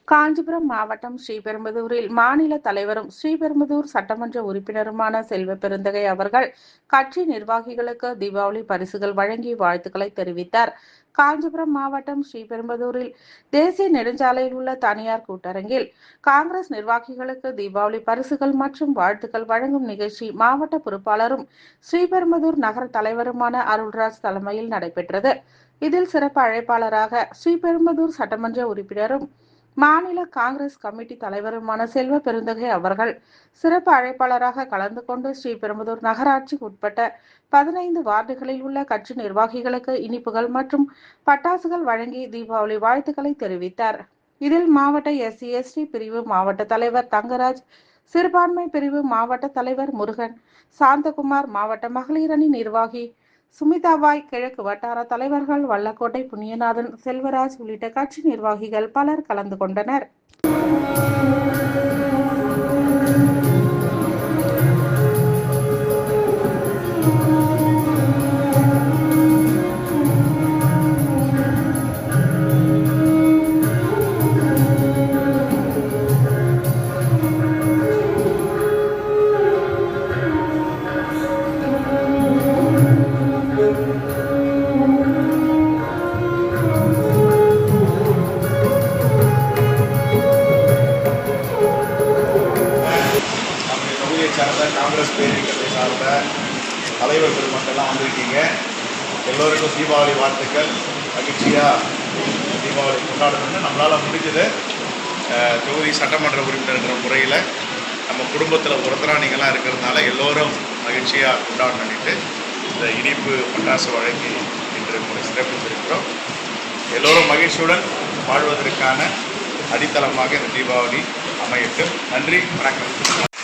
காஞ்சிபுரம் மாவட்டம் ஸ்ரீபெரும்புதூரில் மாநில தலைவரும் ஸ்ரீபெரும்புதூர் சட்டமன்ற உறுப்பினருமான செல்வ பெருந்தகை அவர்கள் கட்சி நிர்வாகிகளுக்கு தீபாவளி பரிசுகள் வழங்கி வாழ்த்துக்களை தெரிவித்தார். காஞ்சிபுரம் மாவட்டம் ஸ்ரீபெரும்புதூரில் தேசிய நெடுஞ்சாலையில் உள்ள தனியார் கூட்டரங்கில் காங்கிரஸ் நிர்வாகிகளுக்கு தீபாவளி பரிசுகள் மற்றும் வாழ்த்துக்கள் வழங்கும் நிகழ்ச்சி மாவட்ட பொறுப்பாளரும் ஸ்ரீபெரும்புதூர் நகர தலைவருமான அருள்ராஜ் தலைமையில் நடைபெற்றது. இதில் சிறப்பு அழைப்பாளராக ஸ்ரீபெரும்புதூர் சட்டமன்ற உறுப்பினரும் மாநில காங்கிரஸ் கமிட்டி தலைவருமான செல்வ பெருந்தகை அவர்கள் சிறப்பு அழைப்பாளராக கலந்து கொண்டு ஸ்ரீபெரும்புதூர் நகராட்சிக்கு உட்பட்ட 15 வார்டுகளில் உள்ள கட்சி நிர்வாகிகளுக்கு இனிப்புகள் மற்றும் பட்டாசுகள் வழங்கி தீபாவளி வாழ்த்துக்களை தெரிவித்தார். இதில் மாவட்ட SC/ST பிரிவு மாவட்ட தலைவர் தங்கராஜ், சிறுபான்மை பிரிவு மாவட்ட தலைவர் முருகன், சாந்தகுமார், மாவட்ட மகளிர் அணி நிர்வாகி சுமிதாபாய், கிழக்கு வட்டார தலைவர்கள் வல்லக்கோட்டை புண்ணியநாதன், செல்வராஜ் உள்ளிட்ட கட்சி நிர்வாகிகள் பலர் கலந்து கொண்டனர். சார்ந்த காங்கிரஸ் பேரியக்கத்தை சார்ந்த தலைவர் பெருமக்கள்லாம் வந்திருக்கீங்க. எல்லோருக்கும் தீபாவளி வாழ்த்துக்கள். மகிழ்ச்சியாக தீபாவளி கொண்டாடணும்னு நம்மளால் முடிஞ்சது தொகுதி சட்டமன்ற உறுப்பினர்கிற முறையில் நம்ம குடும்பத்தில் ஒருத்தராணிகளாக இருக்கிறதுனால எல்லோரும் மகிழ்ச்சியாக கொண்டாடணுன்ட்டு இந்த இனிப்பு பட்டாசு வழங்கி இன்று உங்களை சிறப்பித்திருக்கிறோம். எல்லோரும் மகிழ்ச்சியுடன் வாழ்வதற்கான அடித்தளமாக இந்த தீபாவளி அமையட்டும். நன்றி, வணக்கம்.